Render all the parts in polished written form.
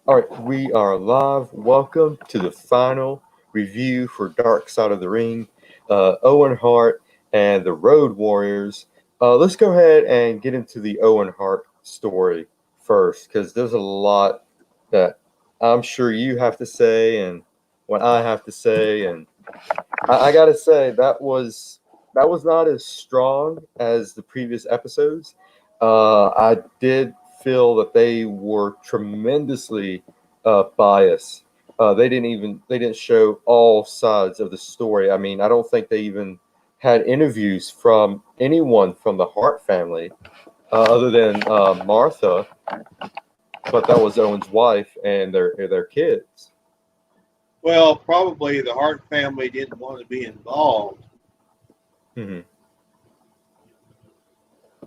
All right, we are live. Welcome to the final review for Darkside of the Ring. Owen Hart and the Road Warriors. Let's go ahead and get into the Owen Hart story first, because there's a lot that I'm sure you have to say, and what I have to say, and I gotta say that was not as strong as the previous episodes. I did feel that they were tremendously biased. They didn't show all sides of the story. I mean, I don't think they even had interviews from anyone from the Hart family other than Martha, but that was Owen's wife and their kids. Well, probably the Hart family didn't want to be involved, Hmm.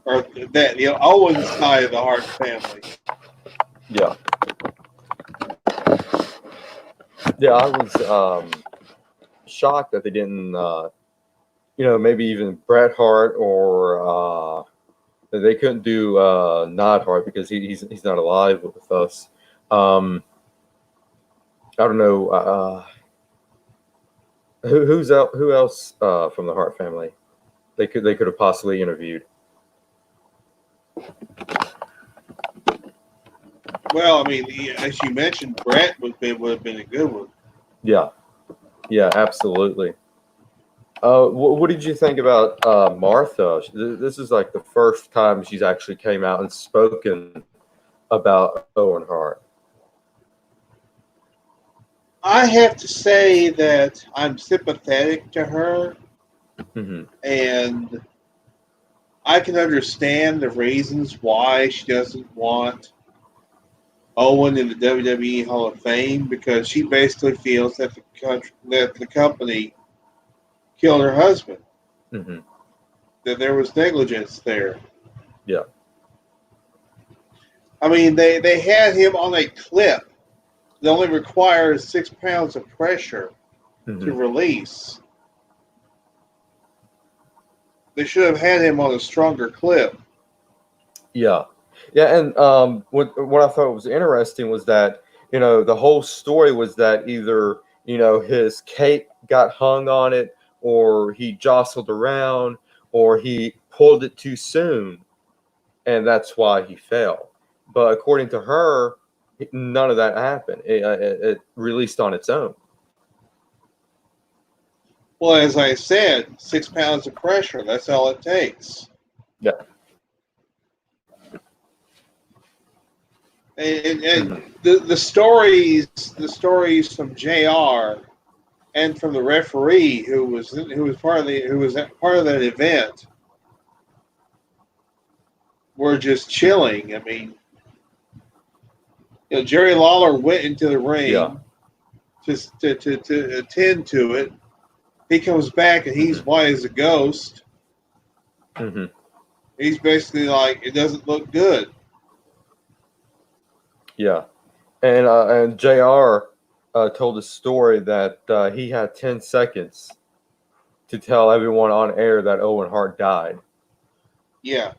or that Owen's side of the Hart family. Yeah, yeah. I was shocked that they didn't. Maybe even Bret Hart or they couldn't do Nod Hart because he's not alive with us. Um, I don't know who else from the Hart family they could have possibly interviewed. Well, I mean, as you mentioned, Brett would have been a good one. Yeah, yeah, absolutely. What did you think about Martha? This is like the first time she's actually came out and spoken about Owen Hart. I have to say that I'm sympathetic to her, Hmm. and I can understand the reasons why she doesn't want Owen in the WWE Hall of Fame because she basically feels that the company killed her husband, Hmm. that there was negligence there. Yeah. I mean, they had him on a clip that only requires 6 pounds of pressure to Hmm. release. They should have had him on a stronger clip. Yeah, yeah, and what I thought was interesting was that the whole story was that either his cape got hung on it, or he jostled around, or he pulled it too soon, and that's why he fell. But according to her, none of that happened. It released on its own. Well, as I said, 6 pounds of pressure, that's all it takes. Yeah. And Hmm. the stories from JR and from the referee who was part of that event were just chilling. I mean, Jerry Lawler went into the Yeah. ring to attend to it. He comes back and he's Hmm. white as a ghost. Hmm. He's basically like, it doesn't look good. Yeah. And Jr. Told a story that he had 10 seconds to tell everyone on air that Owen Hart died. Yeah,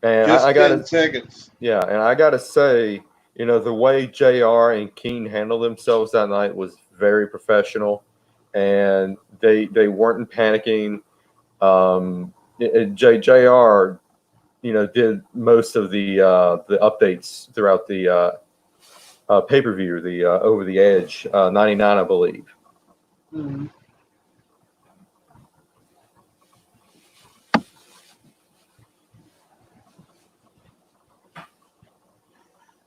And I just gotta, 10 seconds. yeah, and I gotta say, the way JR and Keen handled themselves that night was very professional, and they weren't panicking. JR, did most of the updates throughout the pay per view, the Over the Edge 99, I believe. Mm-hmm.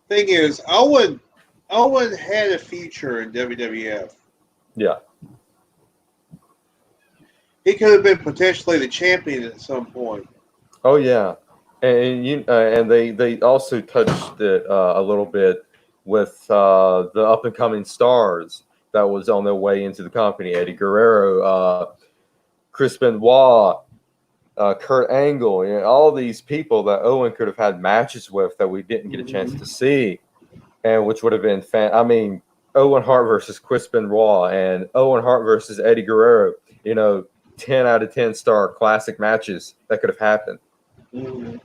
Thing is, Owen had a future in WWF. Yeah. He could have been potentially the champion at some point. Oh yeah, and they also touched it a little bit with the up and coming stars that was on their way into the company: Eddie Guerrero, Chris Benoit, Kurt Angle. All these people that Owen could have had matches with that we didn't get a chance to Mm-hmm. see, and which would have been fan. I mean, Owen Hart versus Chris Benoit and Owen Hart versus Eddie Guerrero. 10 out of 10 star classic matches that could have happened. Mm-hmm. But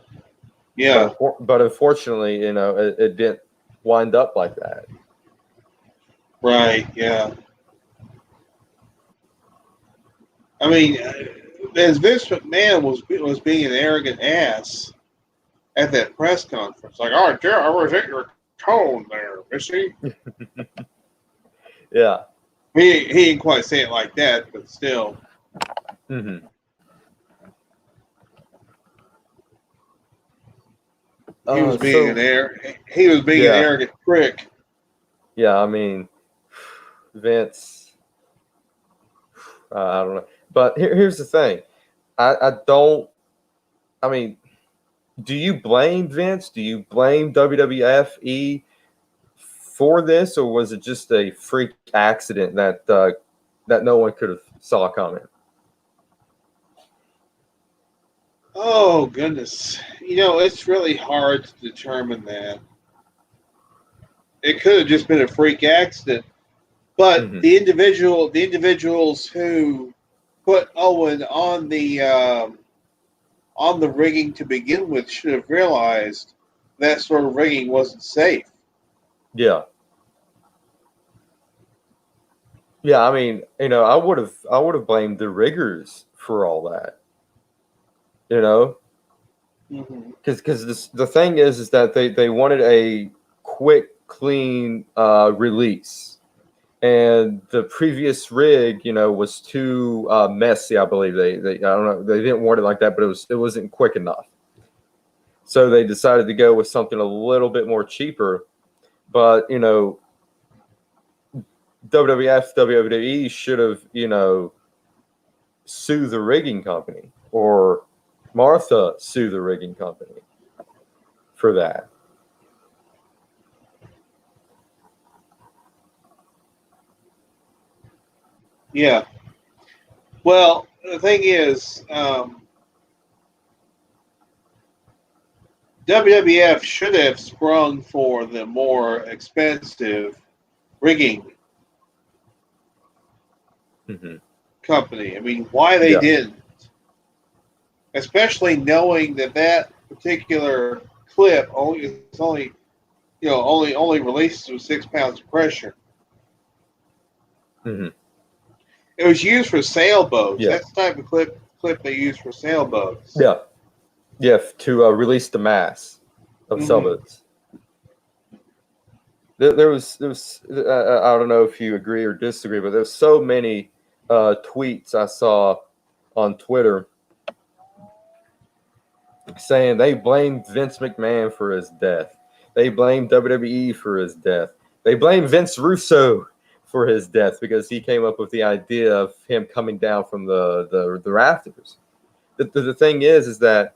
Yeah. but unfortunately, it didn't. wind up like that. Right, yeah. I mean, as Vince McMahon was being an arrogant ass at that press conference, like, oh, yeah, I resent your tone there, Missy. Yeah. He didn't quite say it like that, but still. Mm-hmm. He was being an Yeah, arrogant prick. yeah. I mean, Vince. I don't know, but here's the thing. I don't. I mean, do you blame Vince? Do you blame WWFE for this, or was it just a freak accident that no one could have saw coming? Oh goodness, it's really hard to determine that. It could have just been a freak accident, but Mm-hmm. the individuals who put Owen on the rigging to begin with should have realized that sort of rigging wasn't safe. Yeah. Yeah, I mean, I would have blamed the riggers for all that, you know, Mm-hmm. because the thing is that they wanted a quick, clean release, and the previous rig, was too messy. I believe they I don't know, they didn't want it like that, but it wasn't quick enough, so they decided to go with something a little bit more cheaper. But WWF, WWE should have sue the rigging company, or Martha sue the rigging company for that. Yeah. Well, the thing is, WWF should have sprung for the more expensive rigging Mm-hmm. company. I mean, why they Yeah, didn't, especially knowing that particular clip only releases with 6 pounds of pressure. mm-hmm. It was used for sailboats. Yeah, That's the type of clip they use for sailboats. yeah, yeah. To release the mass of Mm-hmm. sailboats. There was I don't know if you agree or disagree, but there's so many tweets I saw on Twitter saying they blamed Vince McMahon for his death. They blamed WWE for his death. They blame Vince Russo for his death because he came up with the idea of him coming down from the rafters. The thing is that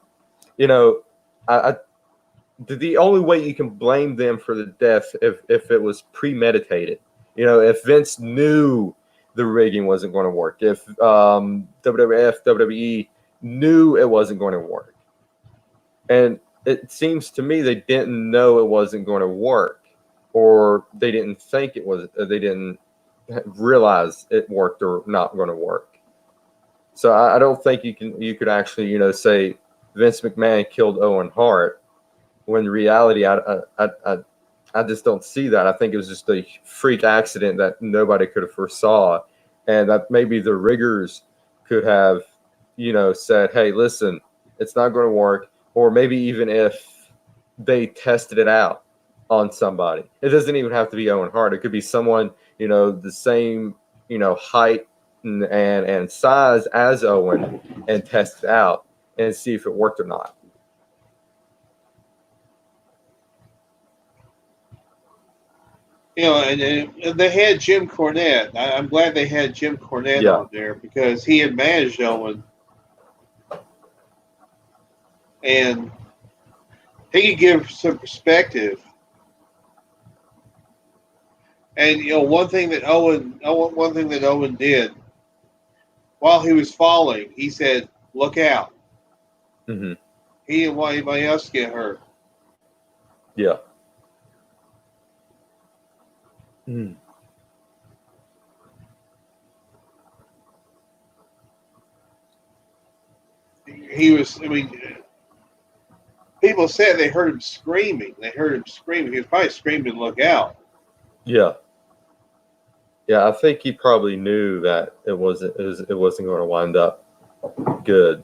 you know I the only way you can blame them for the death if it was premeditated. If Vince knew the rigging wasn't going to work, if WWF, WWE knew it wasn't going to work, and it seems to me they didn't know it wasn't going to work, or they didn't think it was. They didn't realize it worked or not going to work. So I don't think you could actually say Vince McMahon killed Owen Hart, when in reality I just don't see that. I think it was just a freak accident that nobody could have foresaw, and that maybe the riggers could have said, hey, listen, it's not going to work. Or maybe even if they tested it out on somebody, it doesn't even have to be Owen Hart. It could be someone the same height and size as Owen, and test it out and see if it worked or not. And they had Jim Cornette. I'm glad they had Jim Cornette Yeah. on there because he had managed Owen, and he could give some perspective. And one thing that Owen did while he was falling, he said, "Look out." Mm-hmm. He didn't want anybody else to get hurt. Yeah. Mm. He was, I mean, people said they heard him screaming. They heard him screaming. He was probably screaming, "Look out!" Yeah. Yeah, I think he probably knew that it wasn't going to wind up good.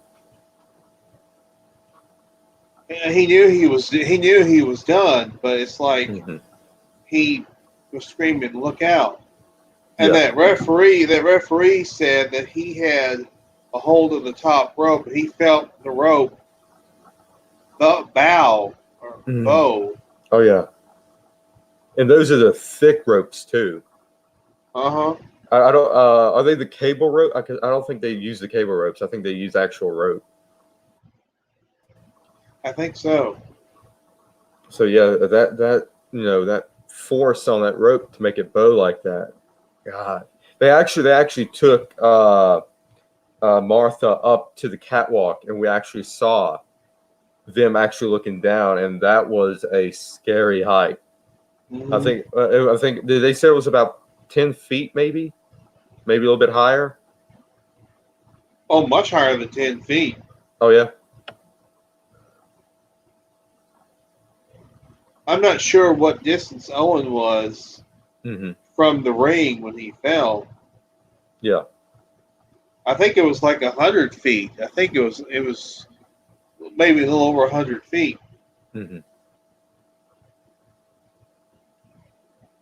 And he knew he was done, but it's like he was screaming, "Look out!" And Yeah. that referee said that he had a hold of the top rope, and he felt the rope, the bow or bow. Oh yeah. And those are the thick ropes too. Uh-huh. I don't. Are they the cable rope? I don't think they use the cable ropes. I think they use actual rope. I think so. So yeah, that that force on that rope to make it bow like that. God, they actually took Martha up to the catwalk, and we actually saw them actually looking down, and that was a scary height. Mm-hmm. I think they said it was about 10 feet, maybe a little bit higher. Oh, much higher than 10 feet. Oh yeah. I'm not sure what distance Owen was from the ring when he fell. Yeah. I think it was like 100 feet. I think it was maybe a little over 100 feet.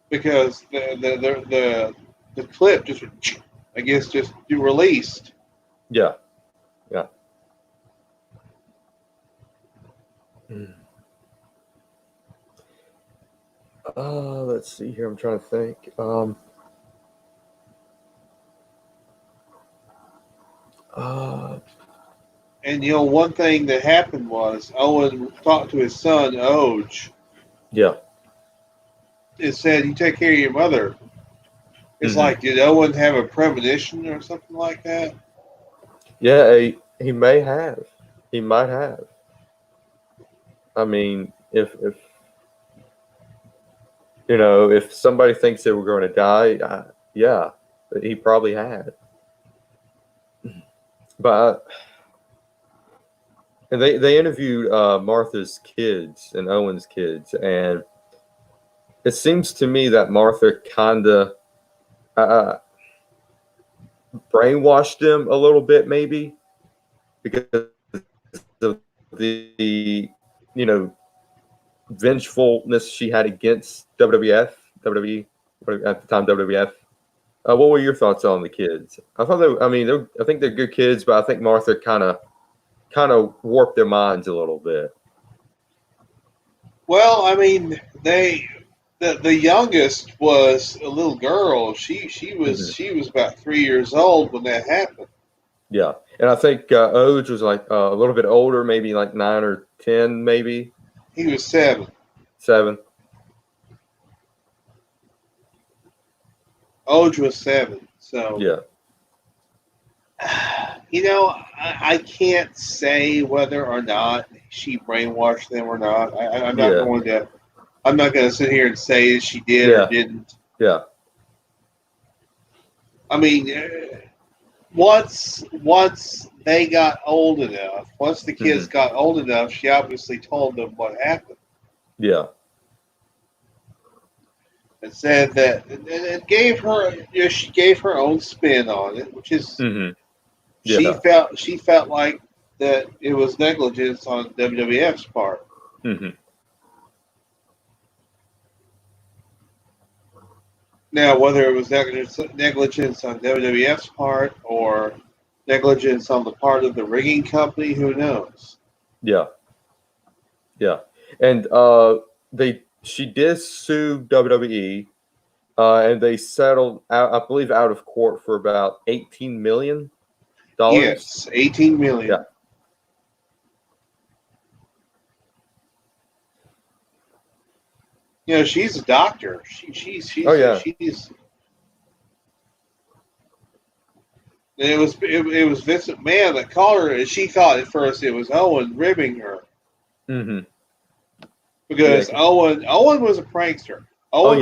Because the clip just, I guess, just released. Yeah. Yeah. Let's see here. I'm trying to think. And one thing that happened was Owen talked to his son Oj. Yeah. It said, "You take care of your mother." It's like, did Owen have a premonition or something like that? Yeah, he may have. He might have. I mean, if if somebody thinks they were going to die, yeah, he probably had. But and they interviewed Martha's kids and Owen's kids, and it seems to me that Martha kind of brainwashed them a little bit, maybe because of the vengefulness she had against WWE at the time. WWF. What were your thoughts on the kids? I thought I think they're good kids, but I think Martha kind of warped their minds a little bit. Well, I mean, the youngest was a little girl. She was about 3 years old when that happened. Yeah, and I think Oj was like a little bit older, maybe like 9 or 10, maybe. He was 7. 7. Oj was 7. So yeah, I can't say whether or not she brainwashed them or not. I'm not going to. I'm not going to sit here and say that she did or didn't. Yeah. I mean, once they got old enough, once the kids got old enough, she obviously told them what happened. Yeah. And said that it gave her, she gave her own spin on it, which is she felt like that it was negligence on WWF's part. Now, whether it was negligence on WWF's part or negligence on the part of the rigging company, who knows? Yeah. Yeah. And she did sue WWE, and they settled out, I believe, out of court for about $18 million. Yes, $18 million. Yeah. She's a doctor. She's. And it was Vince McMahon that called her, and she thought at first it was Owen ribbing her. Because Owen was a prankster. Owen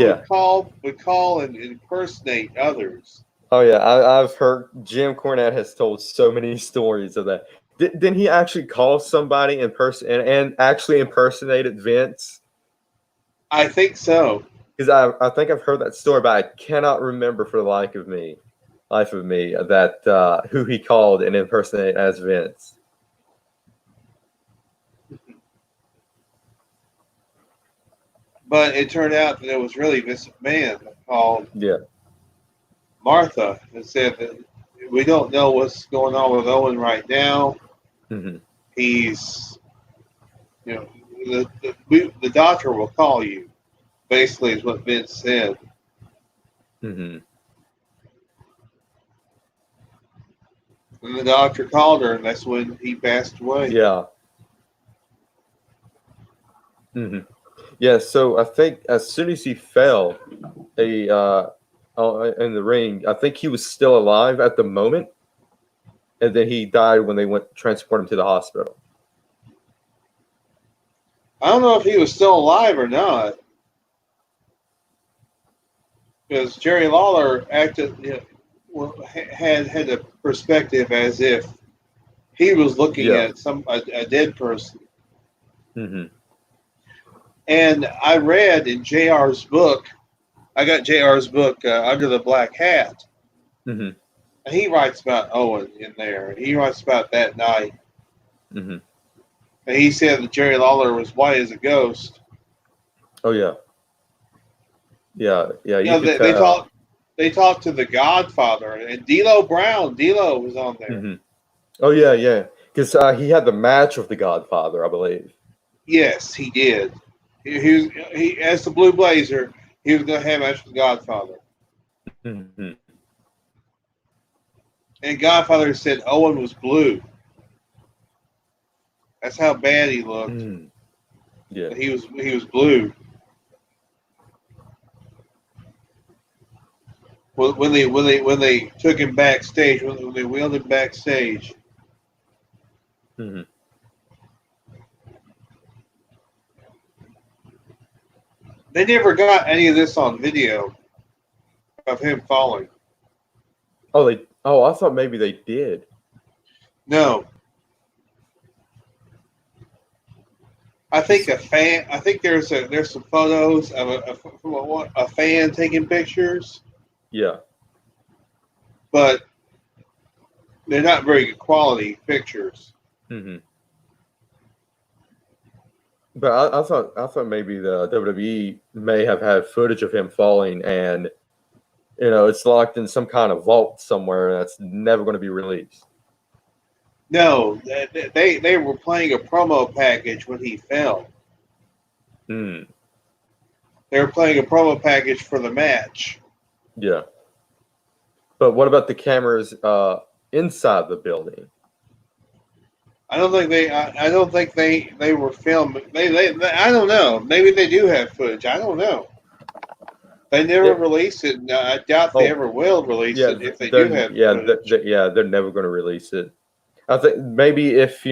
would call and impersonate others. Oh yeah, I've heard Jim Cornette has told so many stories of that. Didn't he actually call somebody in person and actually impersonated Vince? I think so. Because I think I've heard that story, but I cannot remember for the life of me that who he called and impersonated as Vince. But it turned out that it was really Vince McMahon that called Yeah. Martha and said that we don't know what's going on with Owen right now. Mm-hmm. He's, you know, the doctor will call you. Basically, is what Vince said. Mm-hmm. And the doctor called her, and that's when he passed away. Yeah. Mm-hmm. Yeah. So I think as soon as he fell, in the ring, I think he was still alive at the moment, and then he died when they went to transport him to the hospital. I don't know if he was still alive or not, because Jerry Lawler acted, had a perspective as if he was looking Yeah. at a dead person. Mm-hmm. And I read in JR's book, I got JR's book, Under the Black Hat, Mm-hmm. and he writes about Owen in there. He writes about that night. Mm-hmm. And he said that Jerry Lawler was white as a ghost. Oh yeah. Yeah. Yeah. You You know, could they tell. talked. They talked to the Godfather, and D'Lo Brown. D'Lo was on there. Mm-hmm. Oh yeah, yeah. Because he had the match with the Godfather, I believe. Yes, he did. He as the Blue Blazer, he was going to have a match with the Godfather. Mm-hmm. And Godfather said Owen was blue. That's how bad he looked. Mm. Yeah. He was blue. When they took him backstage, when they wheeled him backstage. Mm-hmm. They never got any of this on video of him falling. Oh, I thought maybe they did. No. I think there's some photos of a fan taking pictures, Yeah. but they're not very good quality pictures. Mm-hmm. But I thought maybe the WWE may have had footage of him falling, and it's locked in some kind of vault somewhere that's never going to be released. No, they were playing a promo package when he fell. Mm. They were playing a promo package for the match. Yeah. But what about the cameras inside the building? I don't think they were filming. They I don't know. Maybe they do have footage. I don't know. They never released it. And I doubt they ever will release it if they do have footage. They're never going to release it. I think maybe if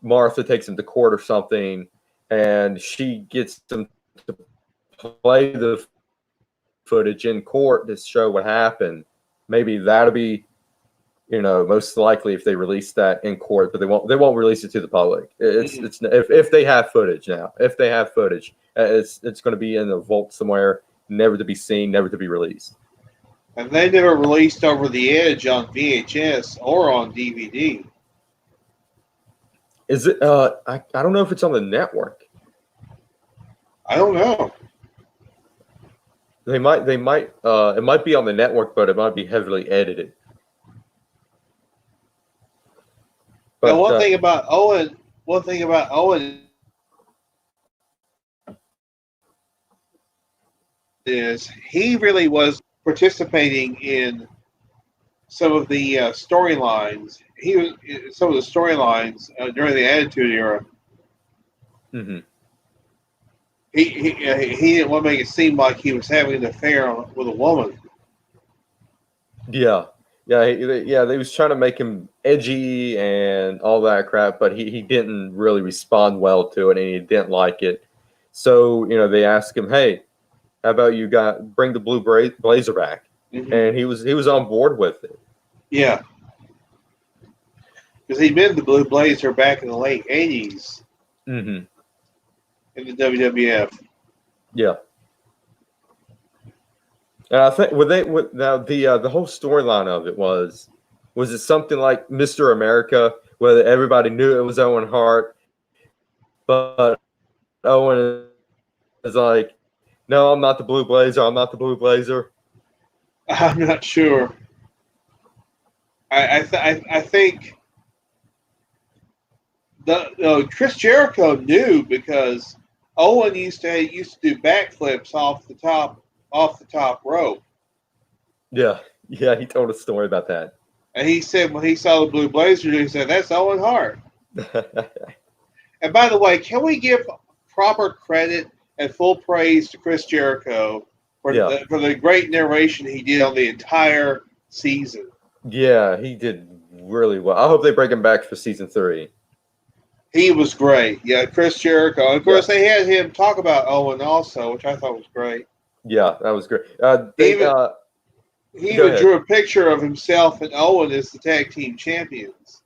Martha takes him to court or something, and she gets them to play the footage in court to show what happened, maybe that'll be most likely if they release that in court, but they won't release it to the public. It's if they have footage now, it's going to be in a vault somewhere, never to be seen, never to be released. And they never released Over the Edge on VHS or on DVD. Is it? I don't know if it's on the network. I don't know. They might. It might be on the network, but it might be heavily edited. But one thing about Owen is he really was participating in some of the storylines. During the Attitude Era. Mm-hmm. He didn't want to make it seem like he was having an affair with a woman. Yeah. They was trying to make him edgy and all that crap, but he didn't really respond well to it, and he didn't like it. So they asked him, "Hey, how about you bring the blue blazer back?" Mm-hmm. And he was on board with it. Yeah. because he'd been the Blue Blazer back in the late 80s Mm-hmm. in the WWF. Yeah. And I think now the whole storyline of it was it something like Mr. America, where everybody knew it was Owen Hart, but Owen is like, no, I'm not the Blue Blazer. I'm not the Blue Blazer. I'm not sure. I think Chris Jericho knew because Owen used to do backflips off the top rope. Yeah, he told a story about that. And he said when he saw the Blue Blazer, he said, "That's Owen Hart." And by the way, can we give proper credit and full praise to Chris Jericho for the great narration he did on the entire season? Yeah, he did really well. I hope they bring him back for season 3. He was great. Yeah, Chris Jericho. And of course, they had him talk about Owen also, which I thought was great. Yeah, that was great. He even drew a picture of himself and Owen as the tag team champions.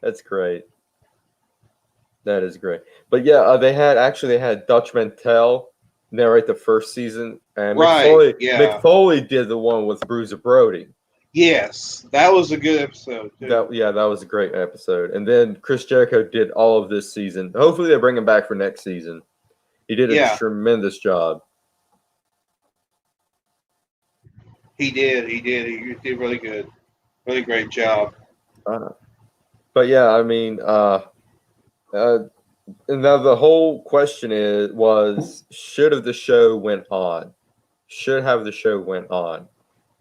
That's great. That is great. But yeah, they had Dutch Mantel narrate the first season, and Mick Foley did the one with Bruiser Brody. Yes, that was a good episode too. That was a great episode. And then Chris Jericho did all of this season. Hopefully they bring him back for next season. He did a tremendous job. He did. He did really good. Really great job. But yeah, I mean, and now the whole question should have the show went on? Should have the show went on?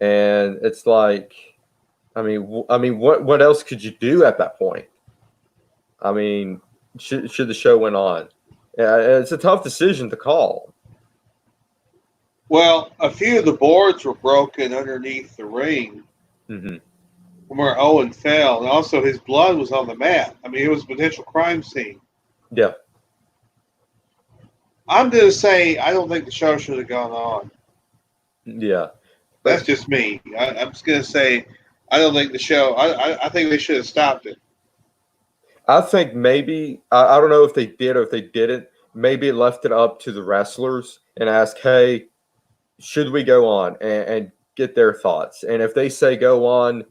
And it's like, I mean, what else could you do at that point? I mean, should the show went on? It's a tough decision to call. Well, a few of the boards were broken underneath the ring from where Owen fell, and also his blood was on the mat. I mean, it was a potential crime scene. Yeah. I'm going to say I don't think the show should have gone on. Yeah. That's just me. I'm just going to say I don't think the show. I think they should have stopped it. I think maybe I don't know if they did or if they didn't. Maybe left it up to the wrestlers and ask, "Hey, should we go on?" and get their thoughts. And if they say go on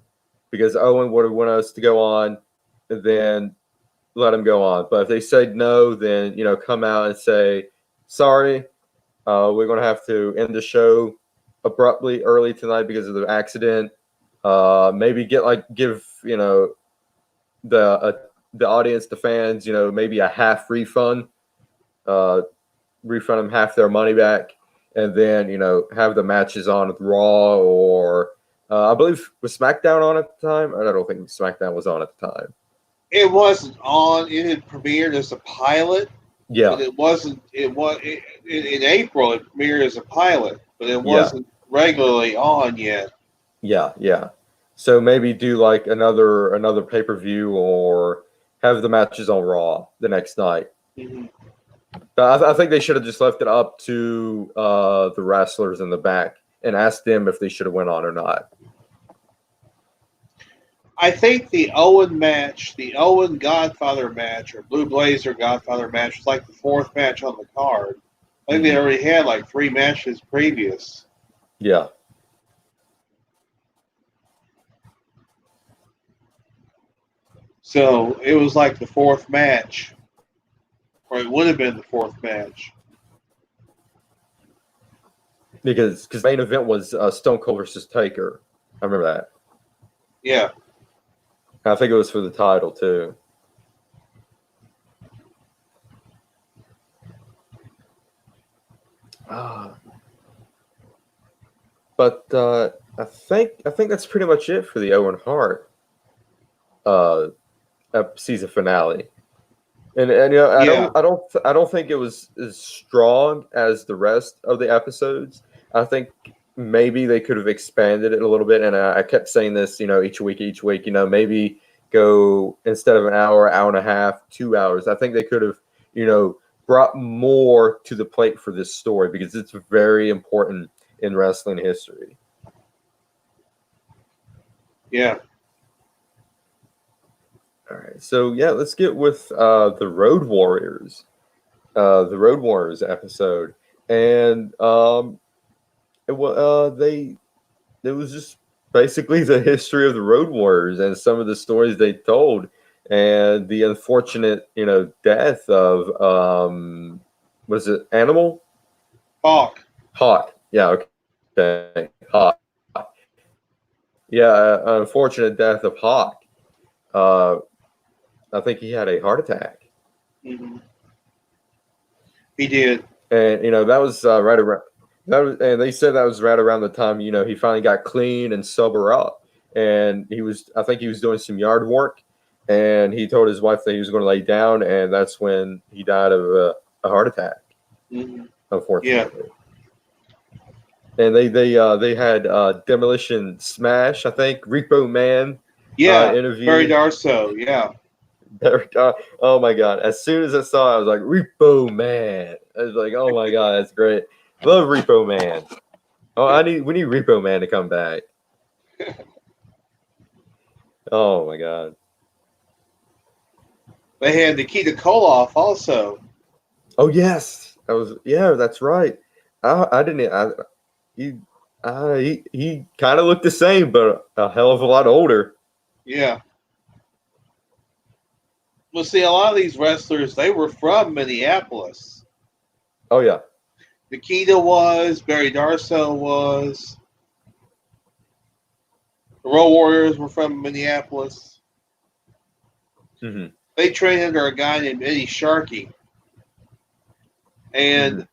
because Owen would have wanted us to go on, then let them go on. But if they say no, then come out and say, "Sorry, we're going to have to end the show abruptly early tonight because of the accident." Maybe give the audience, the fans, maybe a half refund, refund them half their money back, and then have the matches on with Raw or I believe was SmackDown on at the time. I don't think SmackDown was on at the time. It wasn't on. It had premiered as a pilot. Yeah, but it wasn't. In April. It premiered as a pilot, but it wasn't regularly on yet. Yeah. So maybe do like another pay-per-view or have the matches on Raw the next night. Mm-hmm. But I think they should have just left it up to the wrestlers in the back and asked them if they should have went on or not. I think the Owen match, the Owen Godfather match, or Blue Blazer Godfather match, was like the fourth match on the card. I think they already had like 3 matches previous. Yeah. So it was like the fourth match, or it would have been the fourth match. Because the main event was Stone Cold versus Taker. I remember that. Yeah. I think it was for the title too. But I think that's pretty much it for the Owen Hart season finale. And I don't think it was as strong as the rest of the episodes. I think maybe they could have expanded it a little bit. And I kept saying this, each week, maybe go instead of an hour and a half, 2 hours. I think they could have, brought more to the plate for this story because it's very important in wrestling history. Yeah. All right. So yeah, let's get with the Road Warriors. The Road Warriors episode, and it was just basically the history of the Road Warriors and some of the stories they told, and the unfortunate, death of was it Animal? Hawk. Hawk. Yeah. Okay. Hawk. Yeah. Unfortunate death of Hawk. Uh, I think he had a heart attack, Mm-hmm. He did. and that was right around. That was, and they said that was right around the time he finally got clean and sober up, and I think he was doing some yard work, and he told his wife that he was going to lay down, and that's when he died of a heart attack, Mm-hmm. Yeah. unfortunately. And they had Demolition Smash, I think, Repo Man Yeah. Barry interview. Darso. Yeah. Oh my god! As soon as I saw it, I was like, Repo Man. I was like, oh my god, that's great. Love Repo Man. Oh, we need Repo Man to come back. Oh my god. They had Nikita Koloff also. Oh yes, that's right. I didn't. He kind of looked the same, but a hell of a lot older. Yeah. Well, see, a lot of these wrestlers, they were from Minneapolis. Oh yeah. Nikita was, Barry Darso was. The Road Warriors were from Minneapolis. Mm-hmm. They trained under a guy named Eddie Sharkey. And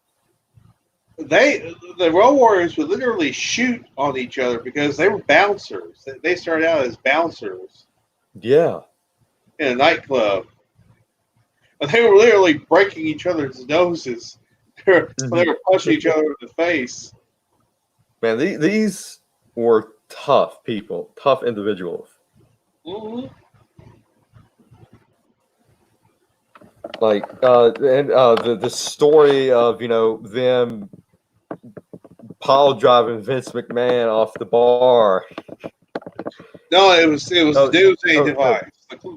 the Road Warriors would literally shoot on each other because they were bouncers. They started out as bouncers. Yeah. In a nightclub. And they were literally breaking each other's noses. They were punching each other in the face. Man, these were tough people, tough individuals. Mm-hmm. Like the story of them pile driving Vince McMahon off the bar. No, it was the Doomsday Device.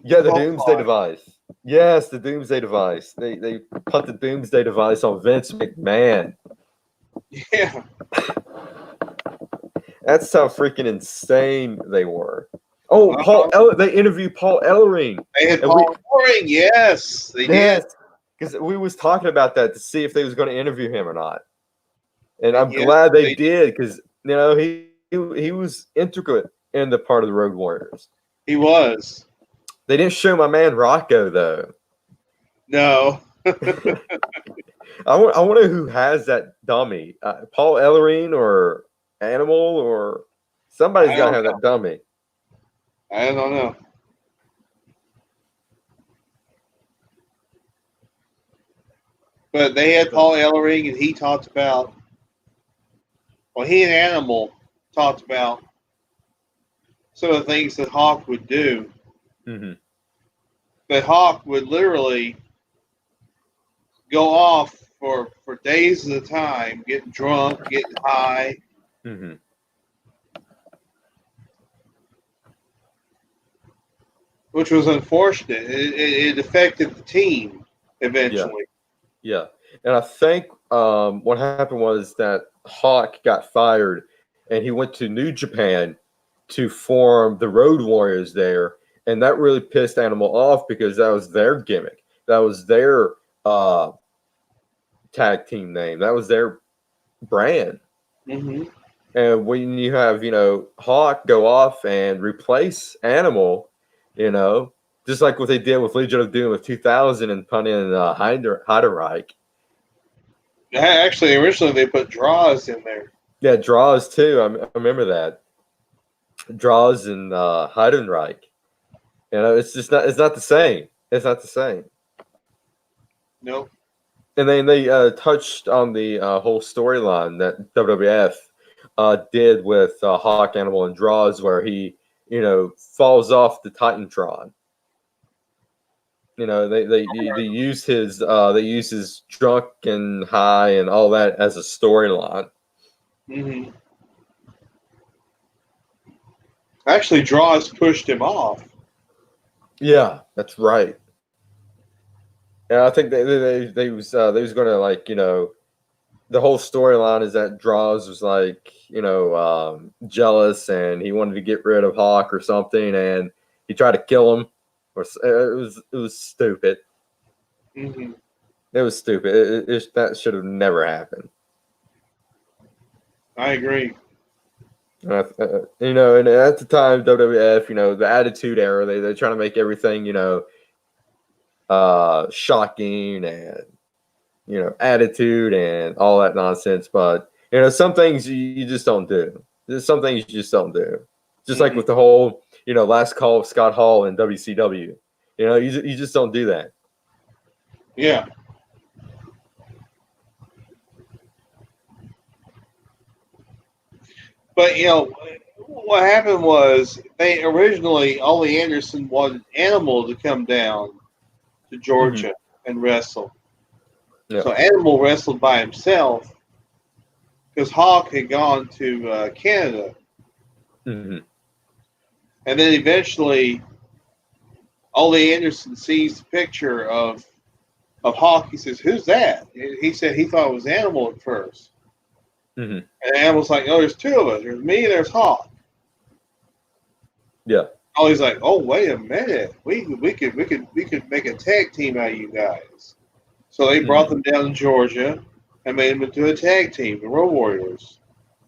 Yeah, the Doomsday Device. Yes, the Doomsday Device. They put the Doomsday Device on Vince McMahon. Yeah. That's how freaking insane they were. Oh, they interviewed Paul Ellering. They had Paul Ellering, yes. They did. Because we was talking about that to see if they was going to interview him or not. And I'm glad they did, because he was intricate in the part of the Road Warriors. He was. They didn't show my man Rocco though. No. I wonder who has that dummy. Paul Ellering or Animal or somebody's got to have that dummy. I don't know. But they had Paul Ellering, and he talked about. Well, he and Animal talked about some of the things that Hawk would do. Mm-hmm. But Hawk would literally go off for days at a time, getting drunk, getting high. Mm-hmm. Which was unfortunate. It affected the team eventually. Yeah. And I think what happened was that Hawk got fired, and he went to New Japan to form the Road Warriors there, and that really pissed Animal off because that was their gimmick. That was their tag team name. That was their brand. Mm-hmm. And when you have, Hawk go off and replace Animal, just like what they did with Legion of Doom of 2000 and put in Heidenreich. Actually, originally they put Draws in there. Yeah, Draws too. I remember that. Draws and Heidenreich. It's just not. It's not the same. It's not the same. Nope. And then they touched on the whole storyline that WWF did with Hawk, Animal, and Draws, where he, falls off the Titantron. They use his drunk and high and all that as a storyline. Mm-hmm. Actually, Draws pushed him off. Yeah, that's right. And I think they was gonna, like, the whole storyline is that Draws was, like, jealous, and he wanted to get rid of Hawk or something, and he tried to kill him. Or it was stupid. Hmm. It was stupid. That should have never happened. I agree. And at the time, WWF, the Attitude Era, they're trying to make everything, shocking, and attitude and all that nonsense. But some things you just don't do. There's some things you just don't do. Just like Hmm. with the whole last call of Scott Hall in WCW. You just don't do that. Yeah. But what happened was they originally Ole Anderson wanted Animal to come down to Hmm. Georgia and wrestle. Yeah. So Animal wrestled by himself because Hawk had gone to Canada, Hmm. and then eventually Ole Anderson sees the picture of Hawk. He says, "Who's that?" He said he thought it was Animal at first, Hmm. and Animal's like, "Oh, there's two of us. There's me and there's Hawk." Yeah. Oh, he's like, "Oh, wait a minute. We could make a tag team out of you guys." So they brought Hmm. them down to Georgia and made them into a tag team, the Road Warriors.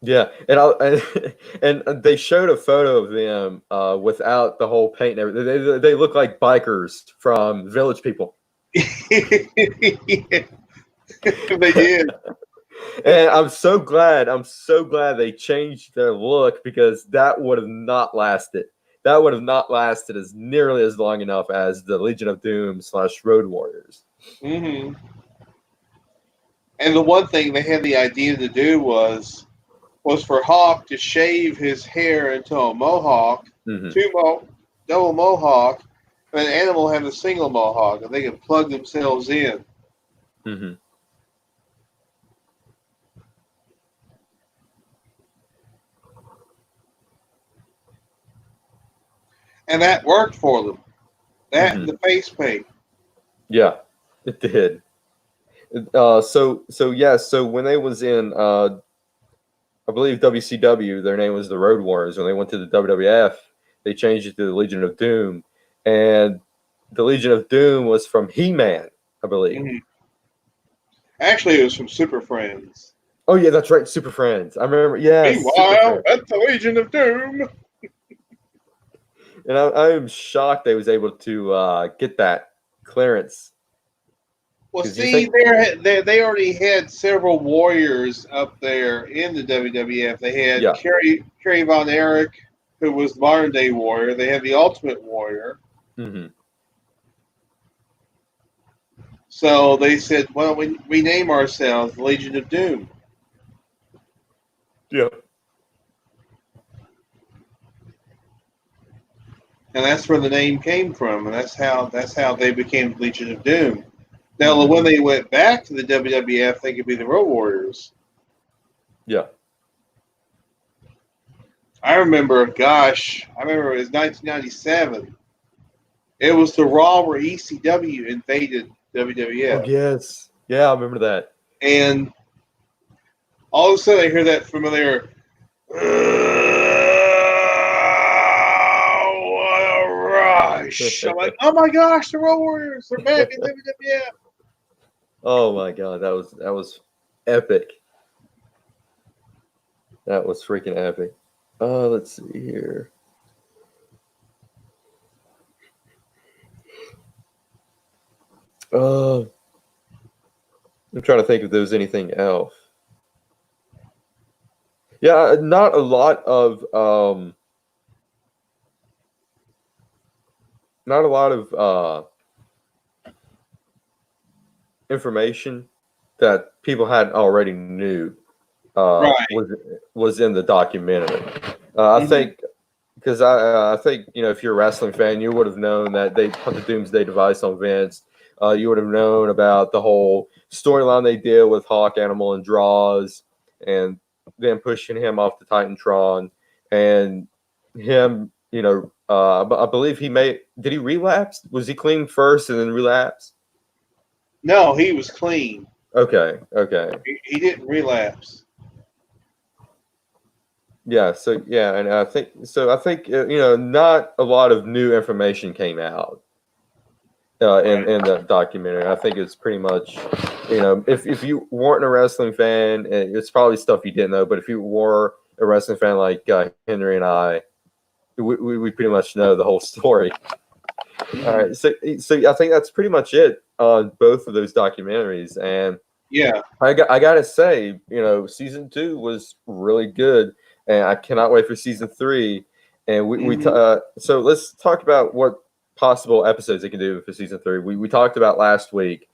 Yeah, and they showed a photo of them without the whole paint and everything. They look like bikers from Village People. They did. And I'm so glad they changed their look, because that would have not lasted. That would have not lasted as nearly as long enough as the Legion of Doom / Road Warriors. Hmm. And the one thing they had the idea to do was for Hawk to shave his hair into a mohawk, Hmm. two double mohawk, and an Animal have a single mohawk, and they can plug themselves in. Hmm. And that worked for them. That Hmm. and the face paint. Yeah, it did. So when they was in, I believe, WCW, their name was the Road Warriors. When they went to the WWF, they changed it to the Legion of Doom, and the Legion of Doom was from He-Man, I believe. Hmm. Actually, it was from Super Friends. Oh yeah, that's right, Super Friends. I remember. Yes, Super Meanwhile, Friends. at the Legion of Doom. And I am shocked they was able to get that clearance, Well, because you see, think, they already had several warriors up there in the WWF. They had yeah. Kerry Von Erich, who was the modern day warrior. They had the Ultimate Warrior. Hmm. So they said, "Why don't we rename ourselves the Legion of Doom?" Yeah. And that's where the name came from, and that's how they became the Legion of Doom. Now, Hmm. when they went back to the WWF, they could be the Road Warriors. Yeah. I remember, gosh, I remember it was 1997. It was the Raw where ECW invaded Oh WWF. yes. Yeah, I remember that. And all of a sudden I hear that familiar, "Oh, what a rush." I'm like, oh my gosh, the Road Warriors, they're back in WWF. Oh my god, that was epic. That was freaking epic. Let's see here. Uh, I'm trying to think if there was anything else. Yeah, not a lot of not a lot of information that people had already knew Right. was in the documentary. I Hmm. think, because I think, if you're a wrestling fan, you would have known that they put the Doomsday Device on Vince. You would have known about the whole storyline they did with Hawk, Animal, and Draws, and then pushing him off the Titantron, and him I believe did he relapse? Was he clean first and then relapse? No, he was clean. Okay. He didn't relapse. Yeah. So yeah, and I think not a lot of new information came out in the documentary. I think it's pretty much, if you weren't a wrestling fan, it's probably stuff you didn't know. But if you were a wrestling fan like Henry and I, we pretty much know the whole story. All right, so I think that's pretty much it on both of those documentaries, and yeah, I gotta say, season 2 was really good, and I cannot wait for season 3. And so let's talk about what possible episodes they can do for season 3. We talked about last week,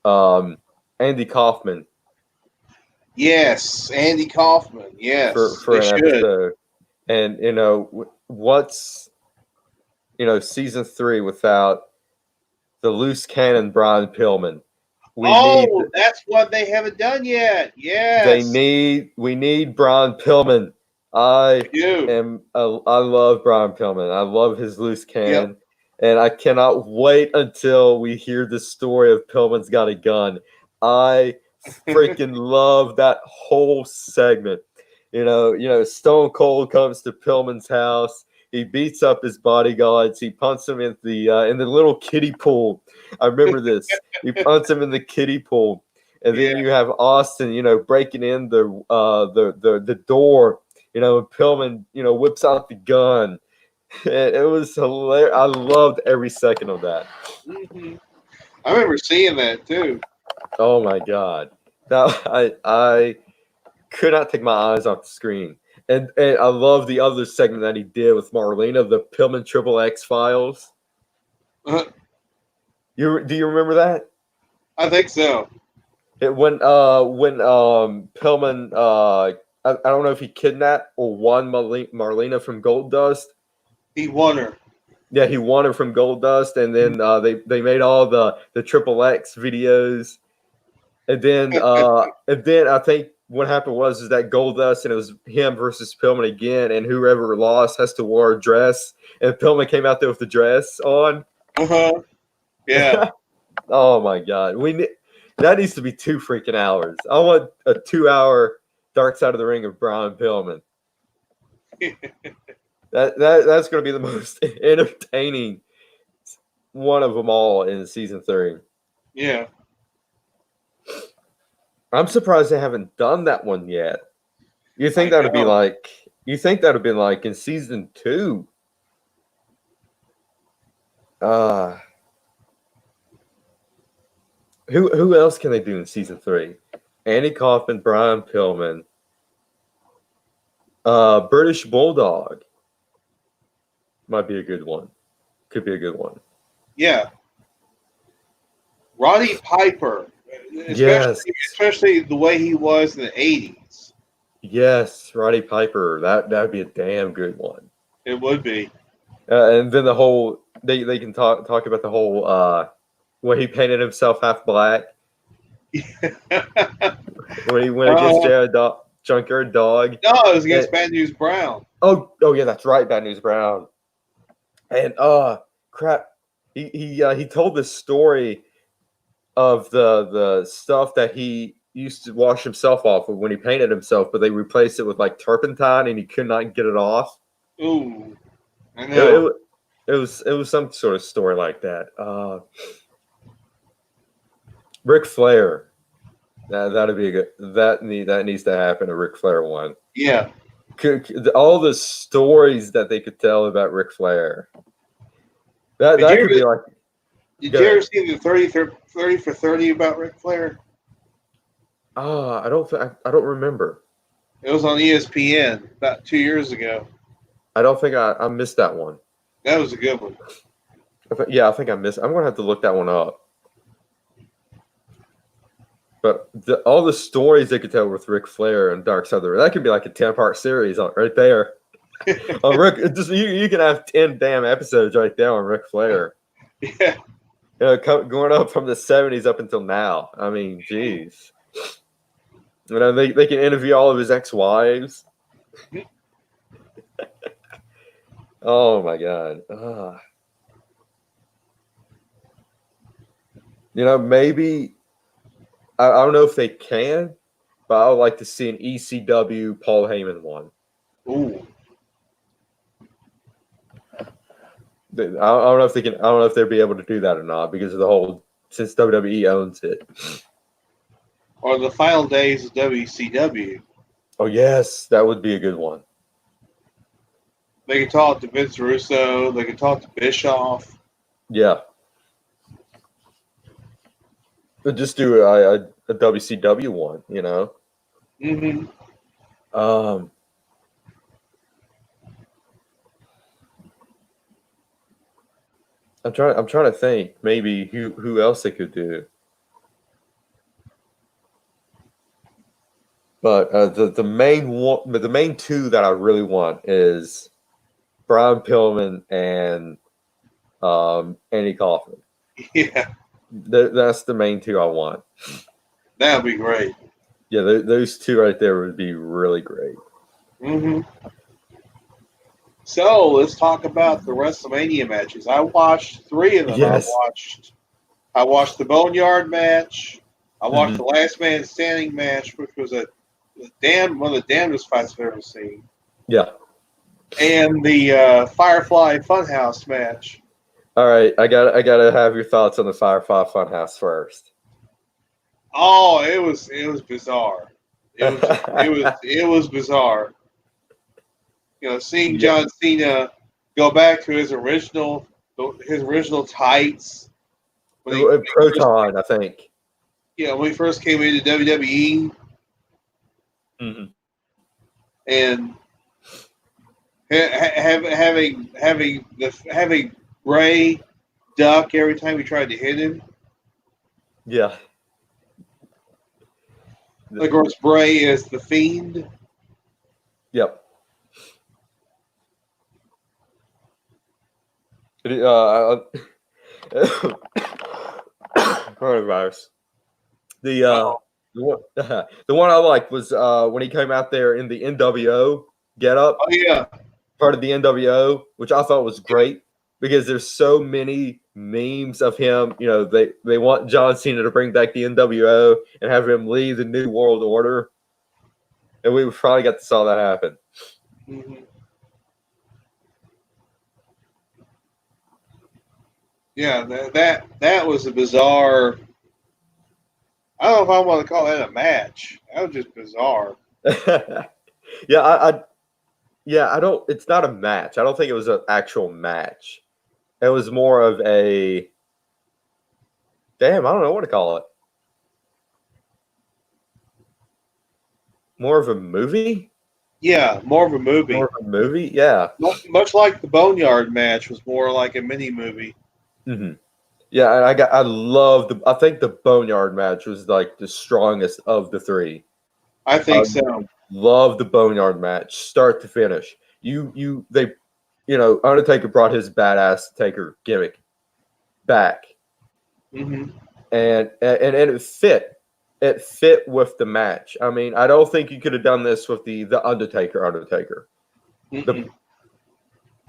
Andy Kaufman. Yes, Andy Kaufman. Yes, for an episode, and what's season 3 without the loose cannon Brian Pillman? That's what they haven't done yet. Yes, we need Brian Pillman. I love Brian Pillman. I love his loose cannon, and I cannot wait until we hear the story of Pillman's got a gun. I freaking love that whole segment. Stone Cold comes to Pillman's house. He beats up his bodyguards. He punts him in the little kiddie pool. I remember this. He punts him in the kiddie pool, and then you have Austin, breaking in the door. And Pillman, whips out the gun. It was hilarious. I loved every second of that. Mm-hmm. I remember seeing that too. Oh my god! Now I could not take my eyes off the screen. And I love the other segment that he did with Marlena, the Pillman Triple X Files. Uh-huh. Do you remember that? I think so. When Pillman, I don't know if he kidnapped or won Marlena from Goldust. He won her. Yeah, he won her from Goldust, and then they made all the Triple X videos, and then I think what happened was that Goldust, and it was him versus Pillman again, and whoever lost has to wear a dress, and Pillman came out there with the dress on. Yeah. Oh my god, that needs to be 2 freaking hours. I want a 2-hour Dark Side of the Ring of Brian Pillman. That's going to be the most entertaining one of them all in season 3. Yeah. I'm surprised they haven't done that one yet. You think that would be like? You think that would be like in season 2? Who else can they do in season 3? Andy Kaufman, Brian Pillman, British Bulldog might be a good one. Could be a good one. Yeah. Roddy Piper. Especially the way he was in the 80s. Yes, Roddy Piper. That'd be a damn good one. It would be. And then the whole they can talk about the whole when he painted himself half black. when he went against Junkyard Dog. No, it was against Bad News Brown. Oh yeah, that's right, Bad News Brown. And crap, he told this story of the stuff that he used to wash himself off with when he painted himself, but they replaced it with like turpentine, and he could not get it off. Ooh, I know. It was some sort of story like that. Ric Flair, that'd be a good. That needs to happen. A Ric Flair one. Yeah. All the stories that they could tell about Ric Flair. That could be like. Did you ever see the 30 for 30 about Ric Flair? I don't remember. It was on ESPN about 2 years ago. I don't think I missed that one. That was a good one. I think I missed. I'm gonna have to look that one up. But all the stories they could tell with Ric Flair and Dark Side of the Ring, that could be like a 10-part series right there. You can have 10 damn episodes right there on Ric Flair. Yeah. Going up from the 70s up until now. I mean, geez. They can interview all of his ex-wives. Oh my god. Maybe I don't know if they can, but I would like to see an ECW Paul Heyman one. Ooh. I don't know if they can. I don't know if they'll be able to do that or not because of the whole since WWE owns it. Or the final days of WCW. Oh yes, that would be a good one. They could talk to Vince Russo. They could talk to Bischoff. Yeah. But just do a WCW one, Mm-hmm. Um, I'm trying to think maybe who else they could do. But the main one, but the main two that I really want is Brian Pillman and Andy Kaufman. Yeah, That's the main two I want. that would be great. Yeah, those two right there would be really great. Mm-hmm. So let's talk about the Wrestlemania matches. I watched 3 of them. Yes. I watched the Boneyard match. I watched Mhm. the Last Man Standing match, which was one of the damnedest fights I've ever seen. Yeah. And the Firefly Funhouse match. All right, I gotta have your thoughts on the Firefly Funhouse first. Oh, it was bizarre. It was bizarre. Seeing Yeah. John Cena go back to his original tights Proton, I think. when he first came into WWE, Mm-hmm. and having Bray duck every time he tried to hit him. Yeah. Of course, Bray is the Fiend. Yep. Coronavirus. The one I liked was when he came out there in the NWO getup, Oh yeah, part of the NWO, which I thought was great because there's so many memes of him. They want John Cena to bring back the NWO and have him lead the New World Order, and we probably got to saw that happen. mm-hmm. Yeah. That was a bizarre. I don't know if I want to call that a match. That was just bizarre. Yeah, I don't. It's not a match. I don't think it was an actual match. It was more of a. Damn, I don't know what to call it. More of a movie. Yeah, more of a movie. More of a movie. Yeah. Much like the Boneyard match was more like a mini movie. Mm-hmm. Yeah, and I love I think the Boneyard match was like the strongest of the 3. I think so. Love the Boneyard match, start to finish. Undertaker brought his badass Taker gimmick back, Mm-hmm. and it fit. It fit with the match. I mean, I don't think you could have done this with the Undertaker.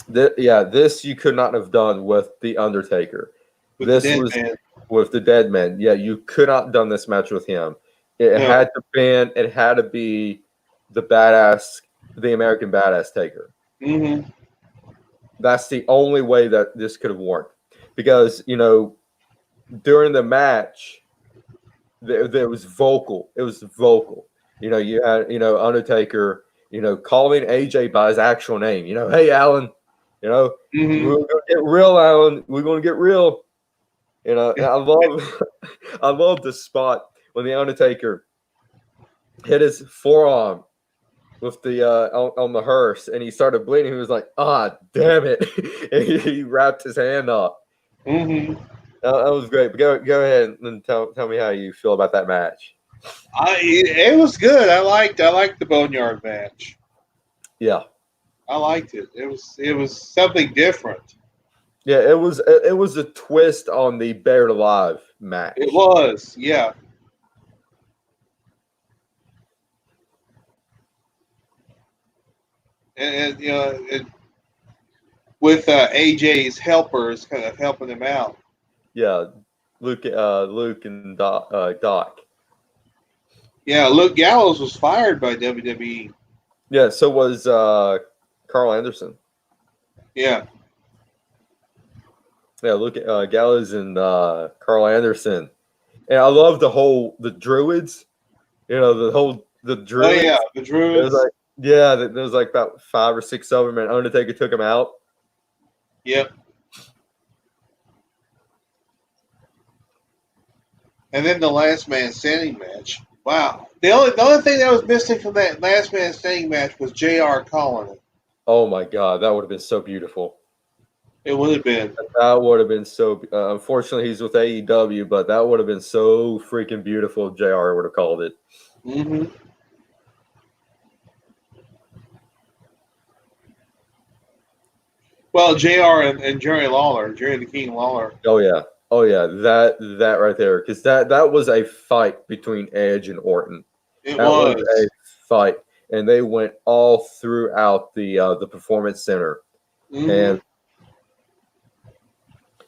This you could not have done with the Undertaker. With the Dead Man. Yeah, you could not have done this match with him. It had to be the American Badass Taker. Mm-hmm. That's the only way that this could have worked. Because, during the match, there was vocal. It was vocal. You had, Undertaker, calling AJ by his actual name. Hey, Alan, we're going to get real, Alan. We're going to get real. And I love, I love the spot when the Undertaker hit his forearm with the on the hearse, and he started bleeding. He was like, damn it!" And he wrapped his hand up. Mm-hmm. That was great. But go ahead and tell me how you feel about that match. It was good. I liked the Boneyard match. Yeah, I liked it. It was something different. yeah. It was a twist on the Buried Alive match. It was, yeah. And with AJ's helpers kind of helping him out. Yeah, Luke and Doc. Yeah, Luke Gallows was fired by WWE. Yeah, so was Carl Anderson. Yeah. Yeah, Luke Gallows and Carl Anderson. And I love the Druids. You know, the Druids. Oh yeah, the It was Druids. like, yeah, there was like about 5 or 6 of them, and Undertaker took them out. Yep. And then the last man standing match. Wow. The only thing that was missing from that last man standing match was JR calling it. Oh my God, that would have been so beautiful. It would have been. That would have been so. Unfortunately, he's with AEW, but that would have been so freaking beautiful if JR would have called it. Mm-hmm. Well, JR and Jerry Lawler, Jerry the King Lawler. Oh yeah, that right there, because that was a fight between Edge and Orton. It That was was. a fight, and they went all throughout the Performance Center, Mm-hmm.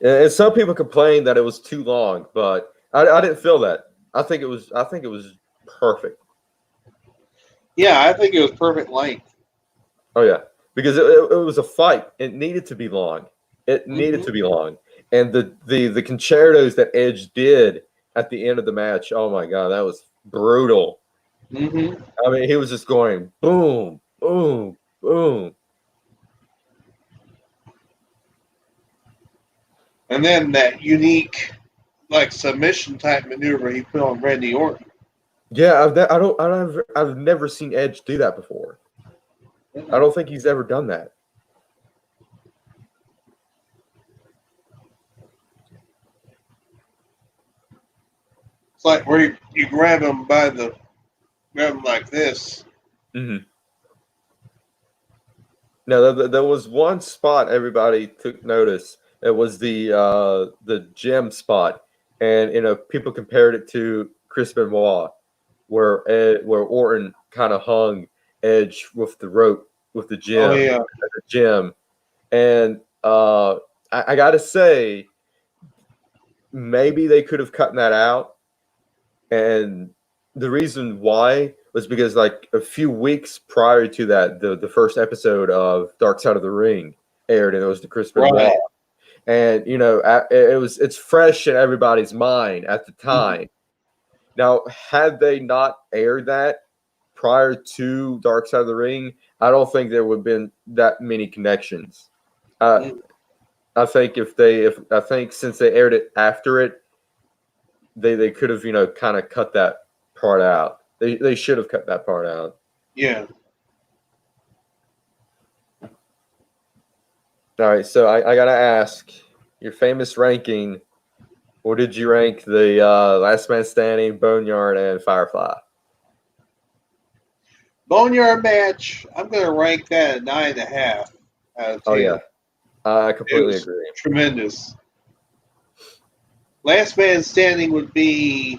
and some people complained that it was too long, but I didn't feel that. I think it was perfect. Yeah, I think it was perfect length. Oh yeah, because it was a fight. It needed to be long. It needed to be long, and the concertos that Edge did at the end of the match. Oh my God, that was brutal. Mm-hmm. I mean, he was just going boom, boom, boom. And then that unique, like submission type maneuver he put on Randy Orton. Yeah, I've never seen Edge do that before. I don't think he's ever done that. It's like where you grab him like this. Mm-hmm. Now, there was one spot everybody took notice. It was the gem spot, and people compared it to Chris Benoit, where Orton kind of hung Edge with the rope with the Oh gem, yeah. and I got to say, maybe they could have cut that out, and the reason why was because like a few weeks prior to that, the first episode of Dark Side of the Ring aired, and it was the Chris Benoit. Right. And it's fresh in everybody's mind at the time. Now, had they not aired that prior to Dark Side of the Ring, I don't think there would have been that many connections. I think I think since they aired it after it, they could have kind of cut that part out. They should have cut that part out. Yeah. All right, so I gotta ask your famous ranking. What did you rank the Last Man Standing, Boneyard, and Firefly? Boneyard match. I'm going to rank that at 9.5 out of 10. Oh yeah, I completely It was agree. tremendous. Last man standing would be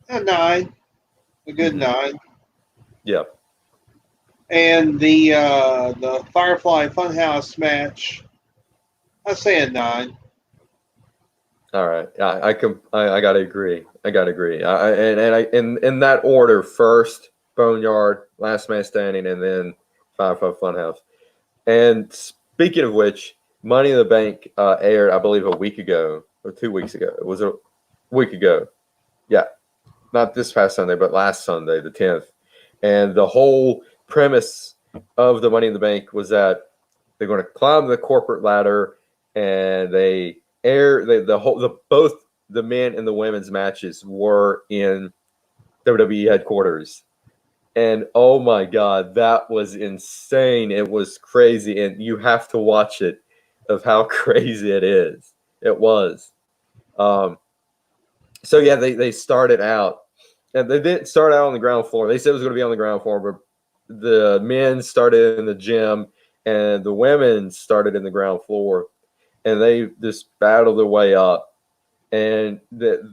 a 9, a good 9. Yeah. And the Firefly Funhouse match, I'd say a 9. All right. I gotta agree. I gotta agree. In that order: first Boneyard, Last Man Standing, and then Firefly Funhouse. And speaking of which, Money in the Bank aired, I believe, a week ago or 2 weeks ago. It was a week ago. Yeah, not this past Sunday, but last Sunday, the 10th. And the whole premise of the Money in the Bank was that they're going to climb the corporate ladder, and both the men and the women's matches were in WWE headquarters. And oh my God, that was insane. It was crazy. And you have to watch it of how crazy it is. It was. So yeah, they started out, and they didn't start out on the ground floor. They said it was going to be on the ground floor, but the men started in the gym and the women started in the ground floor, and they just battled their way up. And there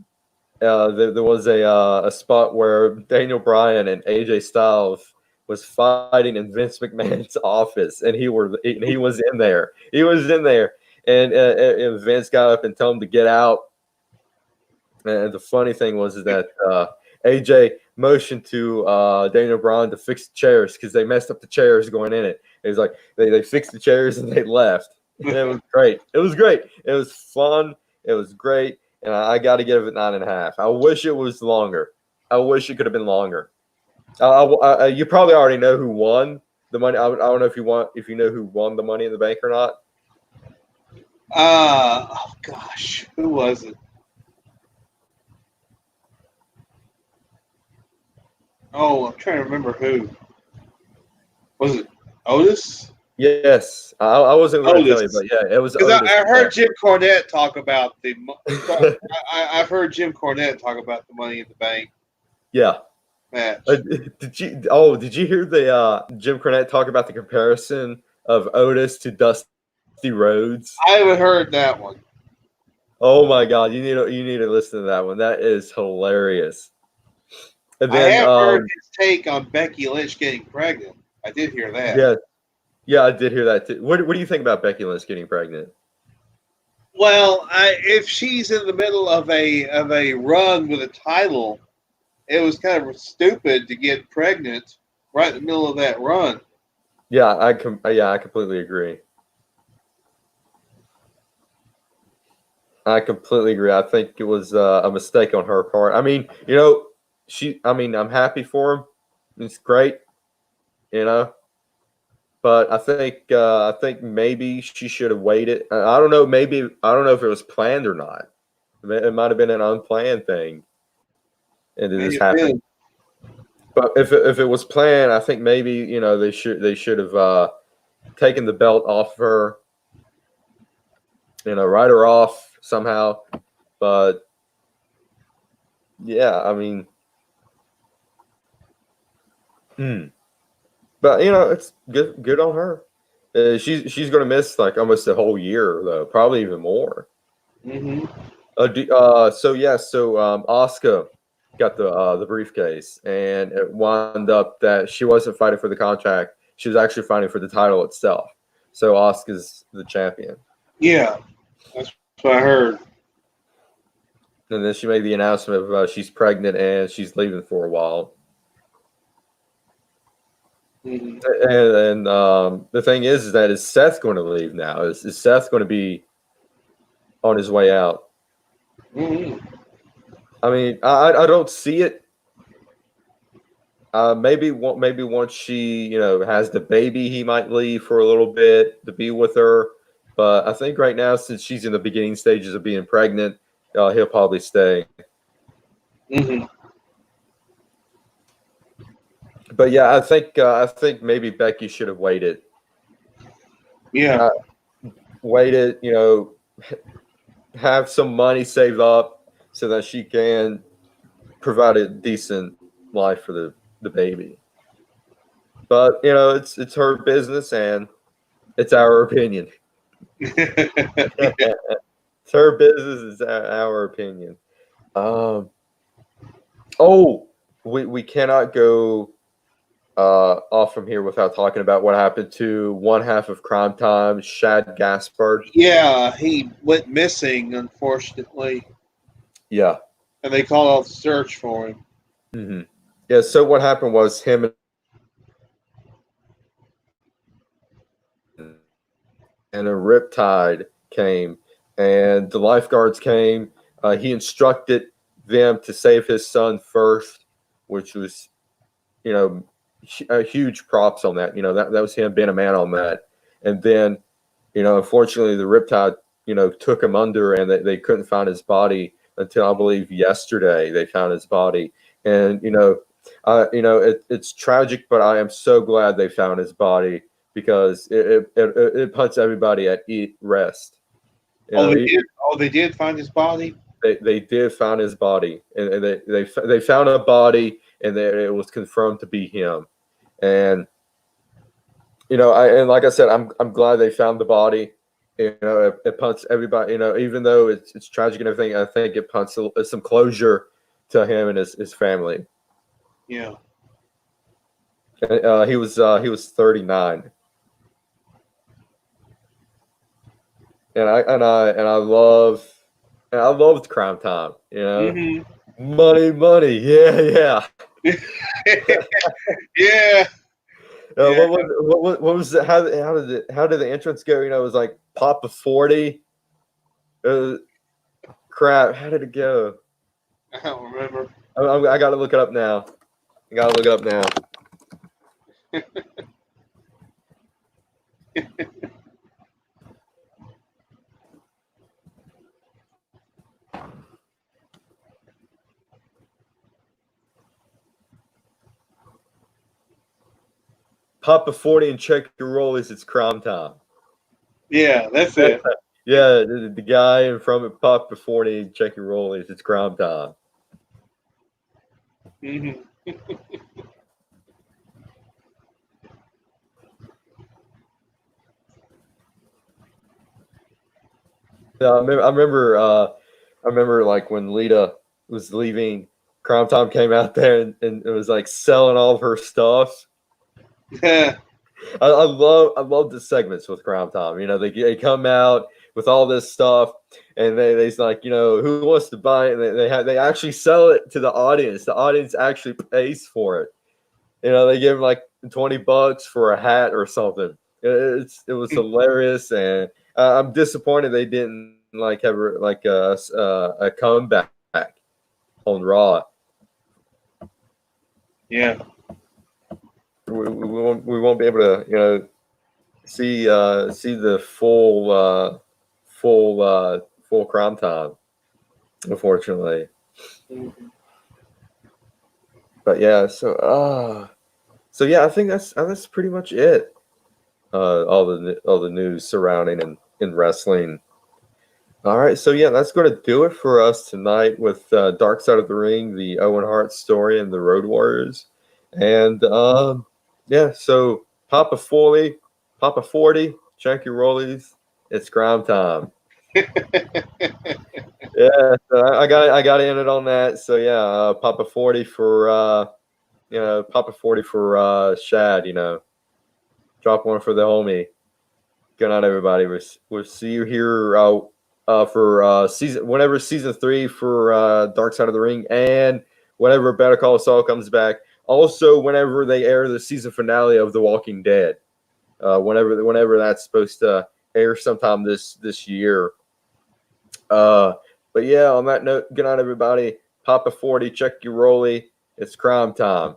was a spot where Daniel Bryan and AJ Styles was fighting in Vince McMahon's office, and he was in there. He was in there, and Vince got up and told him to get out. And the funny thing was is that AJ motioned to Daniel Bryan to fix the chairs because they messed up the chairs going in it. It was like they fixed the chairs and they left. And it was great. It was great. It was fun. It was great. And I got to give it 9.5. I wish it was longer. I wish it could have been longer. You probably already know who won the money. I don't know if you know who won the Money in the Bank or not. Oh gosh, who was it? Oh, I'm trying to remember who. Was it Otis? Yes, I wasn't going to tell you, but yeah, it was. Because I heard Jim Cornette talk about the. I've heard Jim Cornette talk about the Money in the Bank. Yeah. Match. Did you hear the Jim Cornette talk about the comparison of Otis to Dusty Rhodes? I haven't heard that one. Oh my God, you need to listen to that one. That is hilarious. And then, I have heard his take on Becky Lynch getting pregnant. I did hear that. Yeah, I did hear that too. What do you think about Becky Lynch getting pregnant? Well, if she's in the middle of a run with a title, it was kind of stupid to get pregnant right in the middle of that run. Yeah, I completely agree. I completely agree. I think it was a mistake on her part. I mean, I'm happy for him. It's great, But I think maybe she should have waited. I don't know. I don't know if it was planned or not. It might have been an unplanned thing, and it just happened. But if it was planned, I think maybe they should have taken the belt off of her, write her off somehow. But yeah, I mean, But it's good on her. She's going to miss like almost a whole year though, probably even more. Mm-hmm. So Asuka got the briefcase, and it wound up that she wasn't fighting for the contract. She was actually fighting for the title itself. So Asuka's the champion. Yeah, that's what I heard. And then she made the announcement of she's pregnant and she's leaving for a while. Mm-hmm. And the thing is that is Seth going to leave now? Is Seth going to be on his way out? Mm-hmm. I mean, I don't see it. Maybe once she has the baby, he might leave for a little bit to be with her. But I think right now, since she's in the beginning stages of being pregnant, he'll probably stay. Mm-hmm. But yeah, I think maybe Becky should have waited. Yeah. Waited, have some money saved up so that she can provide a decent life for the baby. But it's her business and it's our opinion. It's her business. It's our opinion. We cannot go off from here without talking about what happened to one half of Crime Time, Shad Gaspard. Yeah, he went missing, unfortunately. Yeah. And they called out the search for him. Mm-hmm. Yeah, so what happened was him and a riptide came, and the lifeguards came. He instructed them to save his son first, which was, huge props on that. That was him being a man on that. And then, unfortunately, the riptide, took him under, and they couldn't find his body until I believe yesterday. They found his body, and it's tragic, but I am so glad they found his body because it puts everybody at rest. They did find his body. They did find his body, and they found a body, and it was confirmed to be him. And and like I said, I'm glad they found the body. It punts everybody. Even though it's tragic and everything, I think it punts some closure to him and his family. Yeah. He was 39. And I loved Crime Time, you know. Mm-hmm. Money, yeah. Yeah. What was it? How did the entrance go? You know, it was like Papa 40. Crap, how did it go? I don't remember. I got to look it up now. Papa 40 and check your rollies. It's Crime Time. Yeah, that's it. Yeah, the guy in front of Papa 40, check your rollies. It's Crime Time. Mm-hmm. Yeah, I remember like when Lita was leaving, Crime Time came out there and it was like selling all of her stuff. I love the segments with Crime Time. You know, they come out with all this stuff and they's like, you know, who wants to buy it? And they actually sell it to the audience. The audience actually pays for it. You know, they give them like $20 for a hat or something. It was hilarious, and I'm disappointed they didn't like have like a comeback on Raw. Yeah. We won't be able to, you know, see the full Crime Time, unfortunately. Mm-hmm. But yeah, so yeah, I think that's pretty much it. All the news surrounding in wrestling. All right, so yeah, that's going to do it for us tonight with Dark Side of the Ring, the Owen Hart story, and the Road Warriors. And yeah, so Papa 40, check your rollies. It's Crime Time. Yeah, so I got to end it on that. So yeah, Papa 40 for Papa 40 for Shad. You know, drop one for the homie. Good night, everybody. We'll see you here for season 3 for Dark Side of the Ring, and whenever Better Call Saul comes back. Also, whenever they air the season finale of The Walking Dead, whenever that's supposed to air sometime this year. But yeah, on that note, good night, everybody. Papa 40, check your rollie. It's Crime Time.